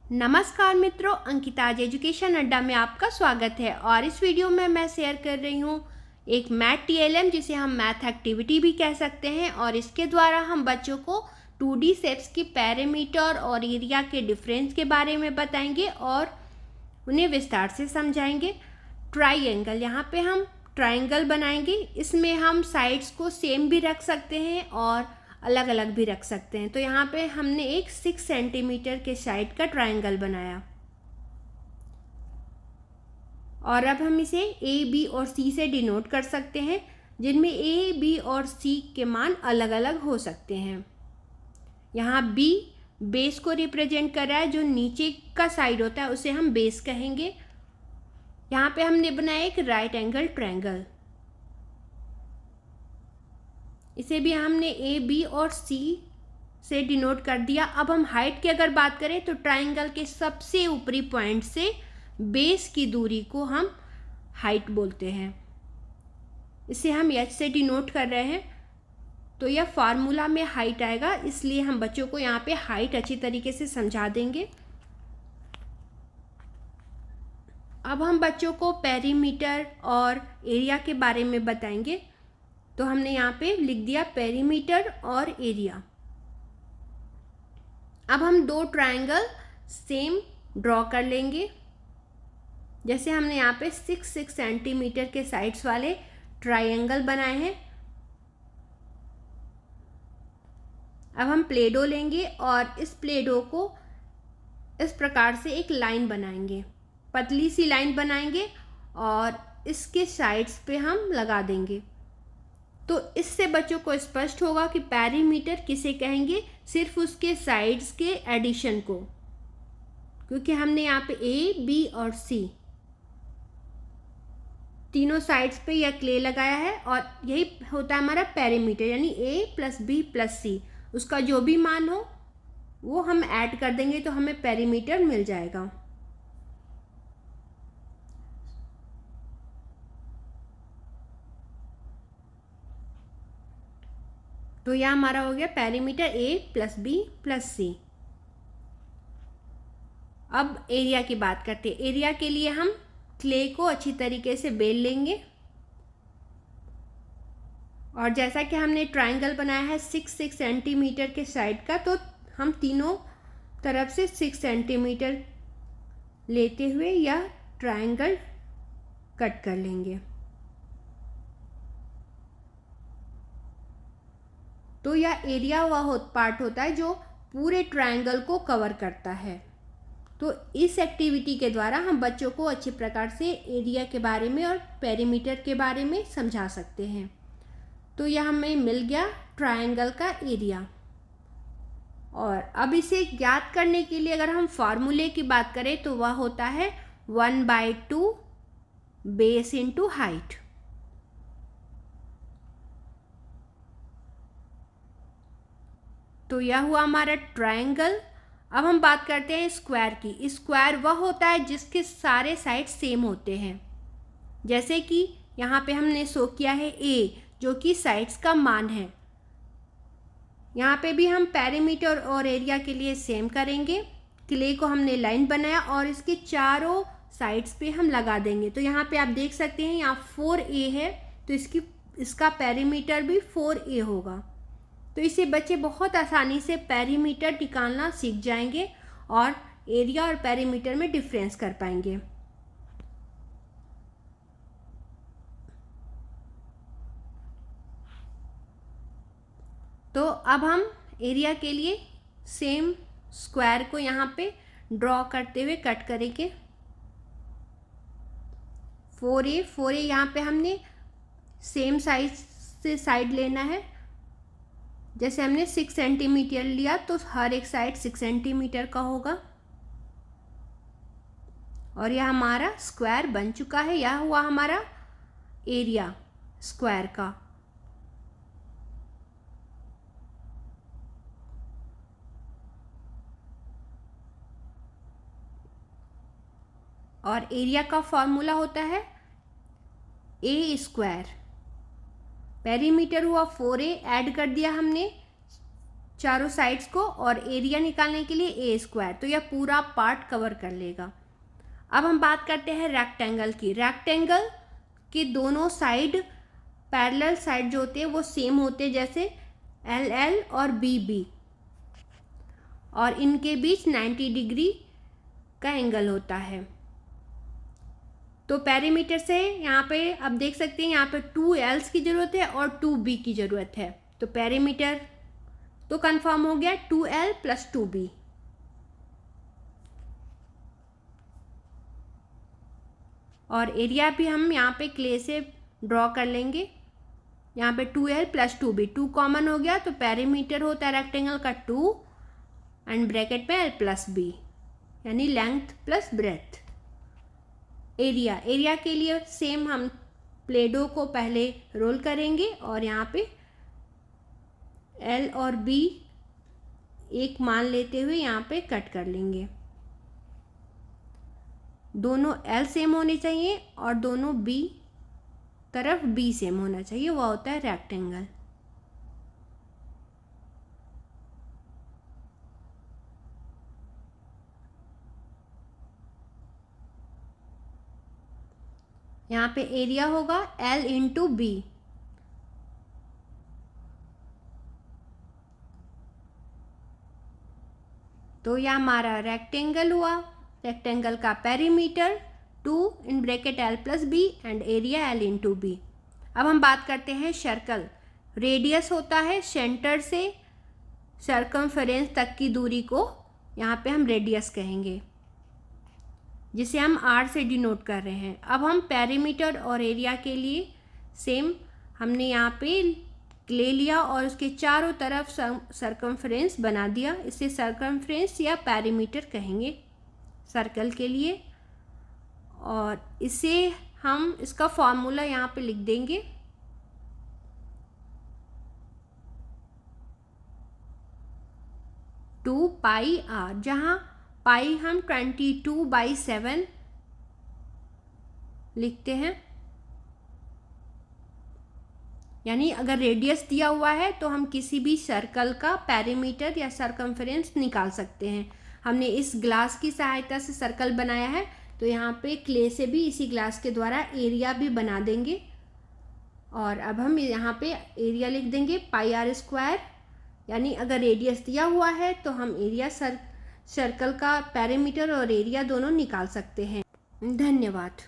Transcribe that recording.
नमस्कार मित्रों, अंकिता आज एजुकेशन अड्डा में आपका स्वागत है। और इस वीडियो में मैं शेयर कर रही हूँ एक मैथ टीएलएम, जिसे हम मैथ एक्टिविटी भी कह सकते हैं। और इसके द्वारा हम बच्चों को 2D शेप्स की पैरामीटर और एरिया के डिफरेंस के बारे में बताएंगे और उन्हें विस्तार से समझाएंगे। ट्राइंगल, यहाँ पे हम ट्राइंगल बनाएंगे। इसमें हम साइड्स को सेम भी रख सकते हैं और अलग अलग भी रख सकते हैं। तो यहाँ पे हमने एक 6 सेंटीमीटर के साइड का ट्राइंगल बनाया और अब हम इसे ए, बी और सी से डिनोट कर सकते हैं, जिनमें ए, बी और सी के मान अलग अलग हो सकते हैं। यहाँ बी बेस को रिप्रेजेंट कर रहा है, जो नीचे का साइड होता है उसे हम बेस कहेंगे। यहाँ पे हमने बनाया एक राइट एंगल ट्रायंगल, इसे भी हमने ए, बी और सी से डिनोट कर दिया। अब हम हाइट की अगर बात करें तो ट्रायंगल के सबसे ऊपरी पॉइंट से बेस की दूरी को हम हाइट बोलते हैं। इसे हम एच से डिनोट कर रहे हैं, तो यह फार्मूला में हाइट आएगा, इसलिए हम बच्चों को यहाँ पे हाइट अच्छी तरीके से समझा देंगे। अब हम बच्चों को पेरीमीटर और एरिया के बारे में बताएंगे। तो हमने यहाँ पे लिख दिया पेरीमीटर और एरिया। अब हम दो ट्रायंगल सेम ड्रॉ कर लेंगे। जैसे हमने यहाँ पे 6 सेंटीमीटर के साइड्स वाले ट्रायंगल बनाए हैं। अब हम प्ले डो लेंगे और इस प्ले डो को इस प्रकार से एक लाइन बनाएंगे, पतली सी लाइन बनाएंगे और इसके साइड्स पे हम लगा देंगे। तो इससे बच्चों को स्पष्ट होगा कि पेरीमीटर किसे कहेंगे, सिर्फ उसके साइड्स के एडिशन को, क्योंकि हमने यहाँ पे ए, बी और सी तीनों साइड्स पे यह क्ले लगाया है और यही होता है हमारा पेरीमीटर, यानी ए प्लस बी प्लस सी, उसका जो भी मान हो वो हम ऐड कर देंगे तो हमें पेरीमीटर मिल जाएगा। तो यह हमारा हो गया पेरीमीटर ए प्लस बी प्लस सी। अब एरिया की बात करते हैं। एरिया के लिए हम क्ले को अच्छी तरीके से बेल लेंगे और जैसा कि हमने ट्रायंगल बनाया है 6 सेंटीमीटर के साइड का, तो हम तीनों तरफ से 6 सेंटीमीटर लेते हुए यह ट्रायंगल कट कर लेंगे। तो यह एरिया वह पार्ट होता है जो पूरे ट्रायंगल को कवर करता है। तो इस एक्टिविटी के द्वारा हम बच्चों को अच्छे प्रकार से एरिया के बारे में और पेरीमीटर के बारे में समझा सकते हैं। तो यह हमें मिल गया ट्रायंगल का एरिया। और अब इसे ज्ञात करने के लिए अगर हम फार्मूले की बात करें तो वह होता है 1/2 बेस इंटू हाइट। तो यह हुआ हमारा ट्रायंगल। अब हम बात करते हैं स्क्वायर की। स्क्वायर वह होता है जिसके सारे साइड सेम होते हैं। जैसे कि यहाँ पे हमने शो किया है ए, जो कि साइड्स का मान है। यहाँ पे भी हम पेरीमीटर और एरिया के लिए सेम करेंगे। क्ले को हमने लाइन बनाया और इसके चारों साइड्स पे हम लगा देंगे। तो यहाँ पे आप देख सकते हैं यहाँ 4A है, तो इसका पेरीमीटर भी 4A होगा। तो इसे बच्चे बहुत आसानी से पेरीमीटर निकालना सीख जाएंगे और एरिया और पेरीमीटर में डिफरेंस कर पाएंगे। तो अब हम एरिया के लिए सेम स्क्वायर को यहाँ पे ड्रॉ करते हुए कट करेंगे। 4A यहाँ पे हमने सेम साइज से साइड लेना है। जैसे हमने 6 सेंटीमीटर लिया तो हर एक साइड 6 सेंटीमीटर का होगा और यह हमारा स्क्वायर बन चुका है। यह हुआ हमारा एरिया स्क्वायर का। और एरिया का फॉर्मूला होता है ए स्क्वायर। पेरीमीटर हुआ 4A, ऐड कर दिया हमने चारों साइड्स को, और एरिया निकालने के लिए ए स्क्वायर, तो यह पूरा पार्ट कवर कर लेगा। अब हम बात करते हैं रेक्टेंगल की। रेक्टेंगल के दोनों साइड, पैरेलल साइड जो होते हैं वो सेम होते हैं, जैसे एल एल और बी बी, और इनके बीच 90 डिग्री का एंगल होता है। तो पेरीमीटर से यहाँ पे अब देख सकते हैं, यहाँ पे 2 एल्स की ज़रूरत है और 2 बी की ज़रूरत है। तो पेरीमीटर तो कंफर्म हो गया, 2L + 2B। और एरिया भी हम यहाँ पे क्ले से ड्रॉ कर लेंगे। यहाँ पे 2L + 2B, 2 कॉमन हो गया, तो पेरीमीटर होता है रेक्टेंगल का 2 एंड ब्रैकेट में L + B, यानी लेंथ प्लस ब्रेथ। एरिया के लिए सेम हम प्लेडो को पहले रोल करेंगे और यहाँ पे L और B एक मान लेते हुए यहाँ पे कट कर लेंगे। दोनों L सेम होने चाहिए और दोनों B तरफ B सेम होना चाहिए, वह होता है रेक्टेंगल। यहाँ पे एरिया होगा L × B। तो यह हमारा रेक्टेंगल हुआ। रेक्टेंगल का perimeter 2 in bracket L + B and area L × B। अब हम बात करते हैं सर्कल। रेडियस होता है सेंटर से सर्कमफेरेंस तक की दूरी को, यहाँ पे हम रेडियस कहेंगे, जिसे हम R से डिनोट कर रहे हैं। अब हम पेरीमीटर और एरिया के लिए सेम हमने यहाँ पे ले लिया और उसके चारों तरफ सर्कमफेरेंस बना दिया। इसे सर्कमफेरेंस या पेरीमीटर कहेंगे सर्कल के लिए। और इसे हम इसका फॉर्मूला यहाँ पे लिख देंगे। टू पाई R, जहाँ पाई हम 22/7 लिखते हैं। यानी अगर रेडियस दिया हुआ है तो हम किसी भी सर्कल का पेरीमीटर या सर्कमफेरेंस निकाल सकते हैं। हमने इस ग्लास की सहायता से सर्कल बनाया है, तो यहाँ पे क्ले से भी इसी ग्लास के द्वारा एरिया भी बना देंगे। और अब हम यहाँ पे एरिया लिख देंगे πr²। यानी अगर रेडियस दिया हुआ है तो हम एरिया सर्कल का पेरीमीटर और एरिया दोनों निकाल सकते हैं। धन्यवाद।